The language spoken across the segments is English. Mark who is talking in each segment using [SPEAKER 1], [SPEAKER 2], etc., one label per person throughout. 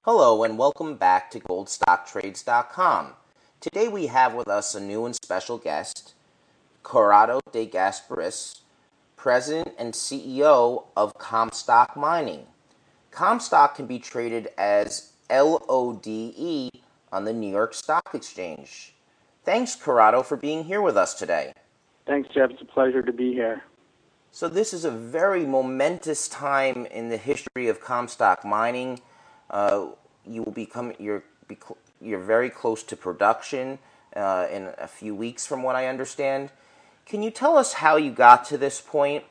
[SPEAKER 1] Hello and welcome back to GoldStockTrades.com. Today we have with us a new and special guest, Corrado de Gasperis, President and CEO of Comstock Mining. Comstock can be traded as LODE on the New York Stock Exchange. Thanks, Corrado, for being here with us today.
[SPEAKER 2] Thanks, Jeff. It's a pleasure to be here.
[SPEAKER 1] So this is a very momentous time in the history of Comstock Mining. You're very close to production in a few weeks, from what I understand. Can you tell us how you got to this point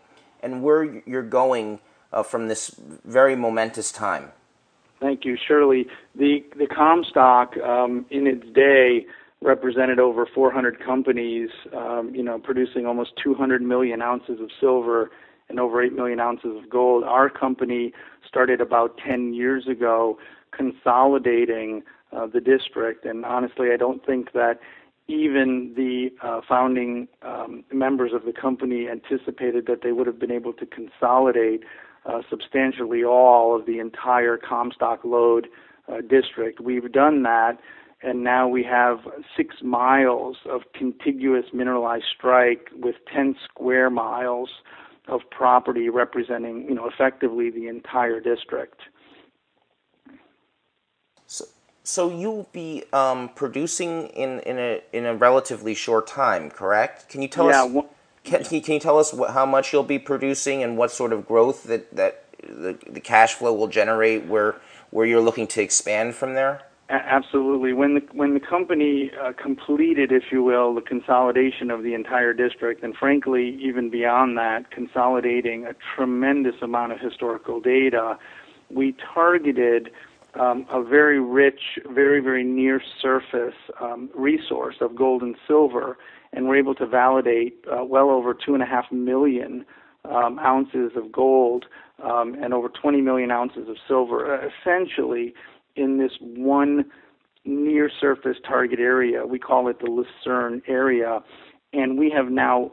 [SPEAKER 1] and where you're going from this very momentous time?
[SPEAKER 2] Thank you. Surely, the Comstock in its day represented over 400 companies, producing almost 200 million ounces of silver and over 8 million ounces of gold. Our company started about 10 years ago consolidating the district, and honestly, I don't think that even the founding members of the company anticipated that they would have been able to consolidate substantially all of the entire Comstock Lode District. We've done that, and now we have 6 miles of contiguous mineralized strike with 10 square miles of property representing, effectively the entire district.
[SPEAKER 1] So you'll be producing in a relatively short time, correct? Can you tell us? Can you tell us how much you'll be producing and what sort of growth that the cash flow will generate? Where you're looking to expand from there?
[SPEAKER 2] Absolutely. When the company completed, if you will, the consolidation of the entire district, and frankly, even beyond that, consolidating a tremendous amount of historical data, we targeted a very rich, very, very near surface resource of gold and silver, and we're able to validate well over 2.5 million ounces of gold and over 20 million ounces of silver, essentially in this one near surface target area. We call it the Lucerne Area, and we have now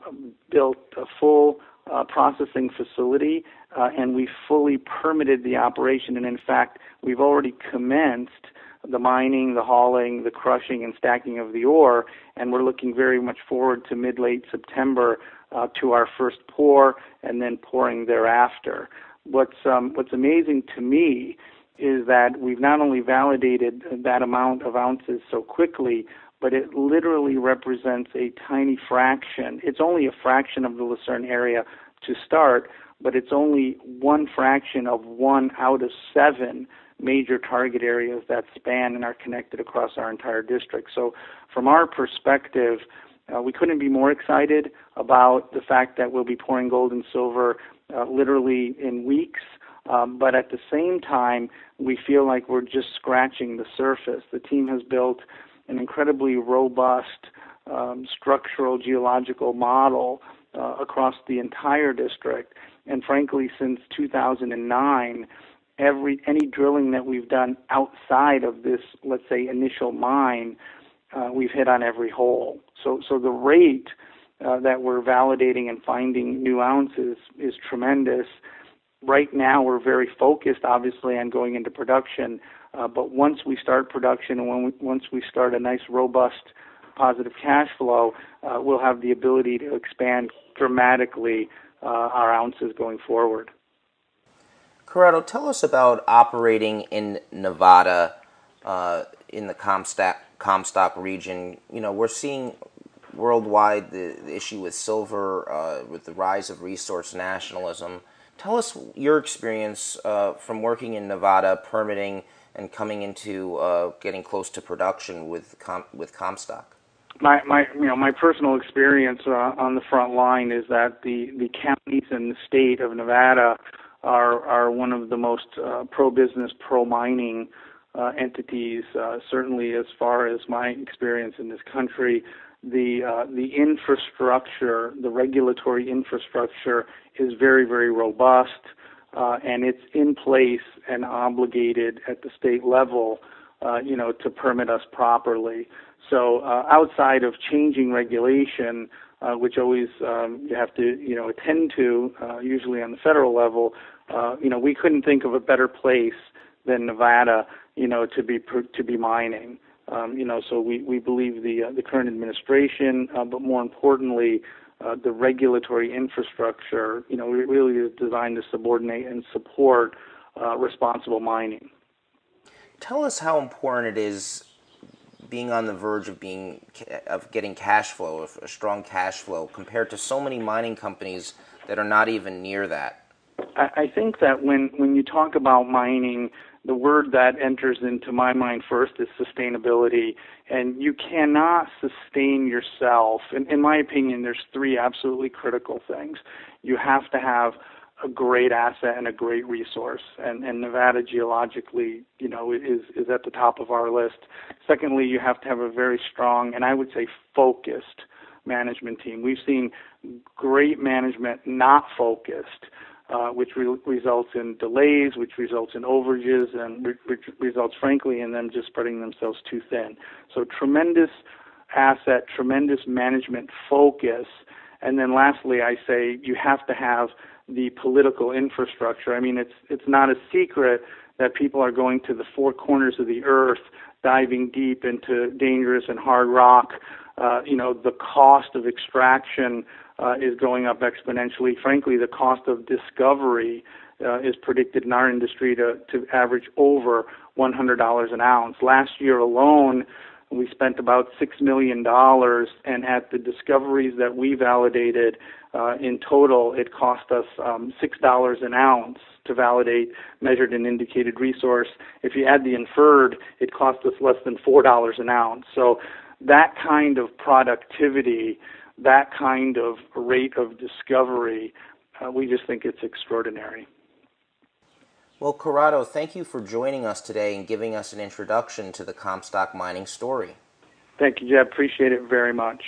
[SPEAKER 2] built a full processing facility, and we fully permitted the operation, and in fact, we've already commenced the mining, the hauling, the crushing, and stacking of the ore, and we're looking very much forward to mid-late September to our first pour, and then pouring thereafter. What's amazing to me is that we've not only validated that amount of ounces so quickly, but it literally represents a tiny fraction. It's only a fraction of the Lucerne area to start, but it's only one fraction of 1 out of 7 major target areas that span and are connected across our entire district. So from our perspective, we couldn't be more excited about the fact that we'll be pouring gold and silver literally in weeks. But at the same time, we feel like we're just scratching the surface. The team has built an incredibly robust structural geological model across the entire district. And frankly, since 2009, any drilling that we've done outside of this, let's say, initial mine, we've hit on every hole. So the rate that we're validating and finding new ounces is tremendous. Right now, we're very focused, obviously, on going into production. But once we start production and once we start a nice, robust, positive cash flow, we'll have the ability to expand dramatically our ounces going forward.
[SPEAKER 1] Corrado, tell us about operating in Nevada, in the Comstock region. We're seeing worldwide the issue with silver, with the rise of resource nationalism. Tell us your experience from working in Nevada, permitting, and coming into getting close to production with Comstock.
[SPEAKER 2] My personal experience on the front line is that the counties and the state of Nevada are one of the most pro-business, pro-mining entities. Certainly, as far as my experience in this country, the infrastructure, the regulatory infrastructure, is very, very robust, and it's in place and obligated at the state level, to permit us properly. So outside of changing regulation, which always you have to attend to, usually on the federal level, we couldn't think of a better place than Nevada, to be mining. So we believe the current administration, but more importantly, the regulatory infrastructure, really is designed to subordinate and support responsible mining.
[SPEAKER 1] Tell us how important it is being on the verge of getting cash flow, a strong cash flow, compared to so many mining companies that are not even near that.
[SPEAKER 2] I think that when you talk about mining, the word that enters into my mind first is sustainability, and you cannot sustain yourself. In my opinion, there's three absolutely critical things. You have to have a great asset and a great resource, and Nevada geologically, is at the top of our list. Secondly, you have to have a very strong, and I would say focused, management team. We've seen great management not focused, which results in delays, which results in overages, and which results, frankly, in them just spreading themselves too thin. So tremendous asset, tremendous management focus, and then lastly, I say you have to have the political infrastructure. I mean, it's not a secret that people are going to the four corners of the earth, diving deep into dangerous and hard rock. The cost of extraction is going up exponentially. Frankly, the cost of discovery is predicted in our industry to average over $100 an ounce. Last year alone, we spent about $6 million, and at the discoveries that we validated, in total, it cost us $6 an ounce to validate measured and indicated resource. If you add the inferred, it cost us less than $4 an ounce. So that kind of productivity, that kind of rate of discovery, we just think it's extraordinary.
[SPEAKER 1] Well, Corrado, thank you for joining us today and giving us an introduction to the Comstock Mining story.
[SPEAKER 2] Thank you, Jeb. Appreciate it very much.